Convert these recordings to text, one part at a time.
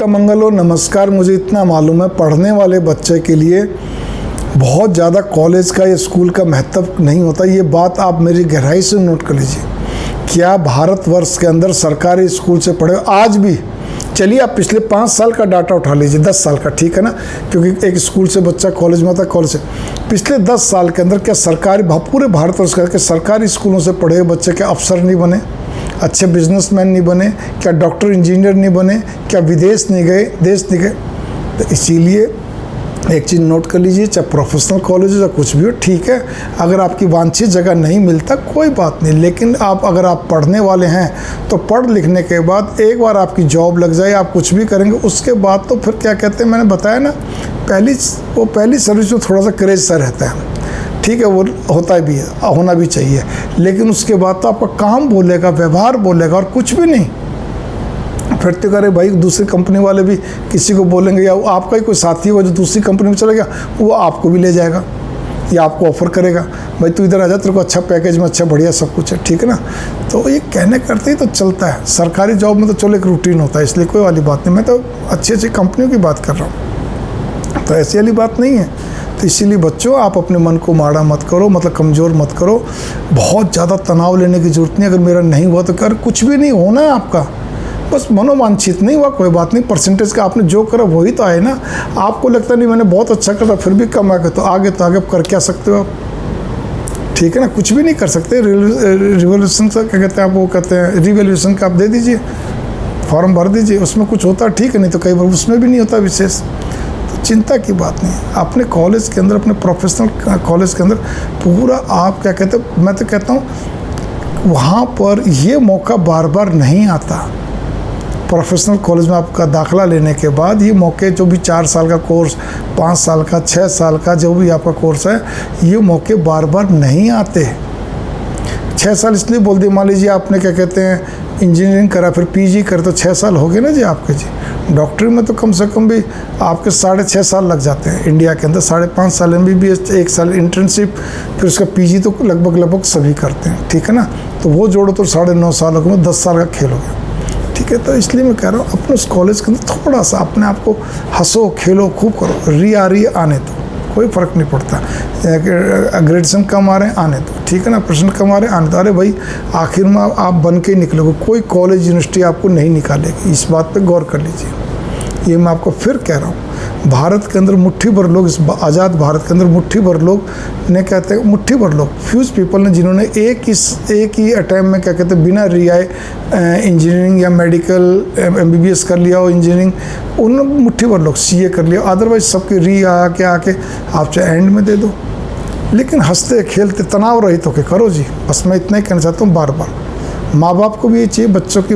सबका मंगल हो। नमस्कार। मुझे इतना मालूम है पढ़ने वाले बच्चे के लिए बहुत ज़्यादा कॉलेज का या स्कूल का महत्व नहीं होता। ये बात आप मेरी गहराई से नोट कर लीजिए। क्या भारतवर्ष के अंदर सरकारी स्कूल से पढ़े आज भी, चलिए आप पिछले 5 साल का डाटा उठा लीजिए, 10 साल का, ठीक है ना, क्योंकि एक स्कूल से बच्चा कॉलेज में आता है, कॉलेज से पिछले 10 साल के अंदर क्या सरकारी पूरे भारतवर्ष के सरकारी स्कूलों से पढ़े हुए बच्चे क्या अफसर नहीं बने, अच्छे बिजनेसमैन नहीं बने, क्या डॉक्टर इंजीनियर नहीं बने, क्या विदेश नहीं गए, देश नहीं गए? तो इसीलिए एक चीज़ नोट कर लीजिए, चाहे प्रोफेशनल कॉलेज या कुछ भी हो, ठीक है, अगर आपकी वांछित जगह नहीं मिलता कोई बात नहीं, लेकिन अगर आप पढ़ने वाले हैं तो पढ़ लिखने के बाद एक बार आपकी जॉब लग जाए, आप कुछ भी करेंगे, उसके बाद तो फिर क्या कहते हैं, मैंने बताया ना, पहली सर्विस में थोड़ा सा क्रेज सा रहता है, ठीक है, वो होता भी है, होना भी चाहिए, लेकिन उसके बाद तो आपका काम बोलेगा, व्यवहार बोलेगा और कुछ भी नहीं। फिर तो करे भाई, दूसरी कंपनी वाले भी किसी को बोलेंगे, या आपका ही कोई साथी होगा जो दूसरी कंपनी में चला गया, वो आपको भी ले जाएगा या आपको ऑफर करेगा, भाई तू इधर आ जा, तेरे को अच्छा पैकेज में अच्छा बढ़िया सब कुछ है, ठीक है ना। तो ये कहने करते ही तो चलता है। सरकारी जॉब में तो चलो एक रूटीन होता है, इसलिए कोई वाली बात नहीं, मैं तो अच्छी अच्छी कंपनियों की बात कर रहा हूँ, तो ऐसी वाली बात नहीं है। तो इसीलिए बच्चों, आप अपने मन को माड़ा मत करो, मतलब कमज़ोर मत करो, बहुत ज़्यादा तनाव लेने की ज़रूरत नहीं। अगर मेरा नहीं हुआ तो कर, कुछ भी नहीं होना है आपका, बस मनोवांछित नहीं हुआ कोई बात नहीं, परसेंटेज का आपने जो करा वही तो आए ना। आपको लगता नहीं मैंने बहुत अच्छा करा फिर भी कम आ गया, तो आगे आप कर क्या सकते हो आप, ठीक है ना, कुछ भी नहीं कर सकते। रिवोल्यूशन का क्या कहते हैं आप, वो कहते हैं रिवोल्यूशन का आप दे दीजिए, फॉर्म भर दीजिए, उसमें कुछ होता है, ठीक है, नहीं तो कई बार उसमें भी नहीं होता विशेष, तो चिंता की बात नहीं। अपने कॉलेज के अंदर, अपने प्रोफेशनल कॉलेज के अंदर पूरा आप क्या कहते हैं, मैं तो कहता हूँ वहाँ पर ये मौका बार बार नहीं आता। प्रोफेशनल कॉलेज में आपका दाखला लेने के बाद ये मौके, जो भी 4 साल का कोर्स, 5 साल का, 6 साल का, जो भी आपका कोर्स है, ये मौके बार बार नहीं आते। 6 साल इसलिए बोल दिए, मान लीजिए आपने क्या कहते हैं इंजीनियरिंग करा, फिर पीजी करे, तो 6 साल हो गए ना जी आपके जी। डॉक्टरी में तो कम से कम भी आपके 6.5 साल लग जाते हैं इंडिया के अंदर, 5.5 साल MBBS, 1 साल इंटर्नशिप, फिर उसका पीजी तो लगभग सभी करते हैं, ठीक है ना। तो वो जोड़ो तो 9.5 साल हो गए, 10 साल का खेल हो गया, ठीक है। तो इसलिए मैं कह रहा हूँ अपने उस कॉलेज के अंदर थोड़ा सा अपने आप को हंसो, खेलो, खूब करो, री आने दो, कोई फ़र्क नहीं पड़ता। ग्रेडेशन कम आ रहे हैं, आने दो, ठीक है ना, प्रश्न कम आ रहे हैं, आने दो। अरे भाई, आखिर में आप बन के निकलोगे, कोई कॉलेज यूनिवर्सिटी आपको नहीं निकालेगी, इस बात पे गौर कर लीजिए। ये मैं आपको फिर कह रहा हूँ, भारत के अंदर मुट्ठी भर लोग, इस आज़ाद भारत के अंदर मुट्ठी भर लोग ने, कहते हैं मुट्ठी भर लोग, फ्यूज पीपल ने, जिन्होंने एक ही अटैम्प में क्या कहते हैं बिना रियाए इंजीनियरिंग या मेडिकल MBBS कर लिया हो, इंजीनियरिंग, उन मुट्ठी भर लोग CA कर लिया। अदरवाइज सबकी आके आप चाहे एंड में दे दो, लेकिन हंसते खेलते तनाव रहित होकर करो जी। बस मैं इतना ही कहना चाहता हूँ। बार बार माँ बाप को भी ये चाहिए, बच्चों की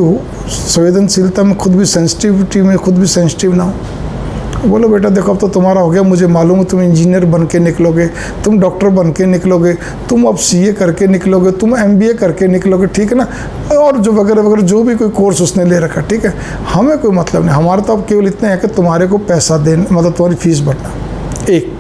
संवेदनशीलता में खुद भी सेंसिटिविटी में खुद भी सेंसिटिव ना हो। बोलो बेटा देखो, अब तो तुम्हारा हो गया, मुझे मालूम है तुम इंजीनियर बन के निकलोगे, तुम डॉक्टर बन के निकलोगे, तुम अब CA करके निकलोगे, तुम MBA करके निकलोगे, ठीक है ना, और जो वगैरह जो भी कोई कोर्स उसने ले रखा, ठीक है, हमें कोई मतलब नहीं। हमारा तो अब केवल इतना है कि तुम्हारे को पैसा देना, मतलब तुम्हारी फीस भरना। एक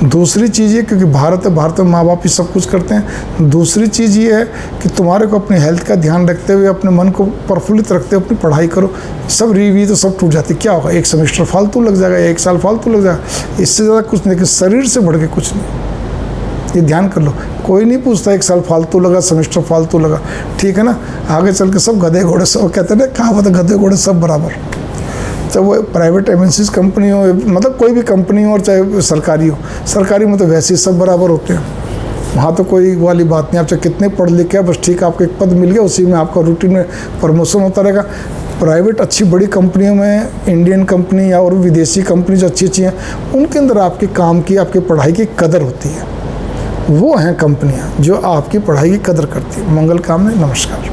दूसरी चीज़ ये, क्योंकि भारत में माँ बाप ही सब कुछ करते हैं। दूसरी चीज़ ये है कि तुम्हारे को अपनी हेल्थ का ध्यान रखते हुए, अपने मन को प्रफुल्लित रखते हुए अपनी पढ़ाई करो। सब रीवी तो सब टूट जाती, क्या होगा, 1 सेमेस्टर फालतू लग जाएगा, 1 साल फालतू लग जाएगा, इससे ज़्यादा कुछ नहीं, कि शरीर से बढ़ के कुछ नहीं। ये ध्यान कर लो, कोई नहीं पूछता 1 साल फालतू लगा, सेमेस्टर फालतू लगा, ठीक है ना। आगे चल के सब गधे घोड़े, सब कहते हैं ना, कहावत है, गधे घोड़े सब बराबर। चाहे वो प्राइवेट MNCs कंपनी हो, मतलब कोई भी कंपनी हो, और चाहे सरकारी हो, सरकारी में तो वैसे ही सब बराबर होते हैं, वहाँ तो कोई वाली बात नहीं। आप चाहे कितने पढ़ लिखे हैं, बस ठीक है, आपको एक पद मिल गया, उसी में आपका रूटीन में प्रमोशन होता रहेगा। प्राइवेट अच्छी बड़ी कंपनियों में, इंडियन कंपनी या और विदेशी कंपनी जो अच्छी हैं, उनके अंदर आपके काम की, आपकी पढ़ाई की कदर होती है। वो हैं कंपनियाँ जो आपकी पढ़ाई की कदर करती हैं। मंगल कामना, नमस्कार।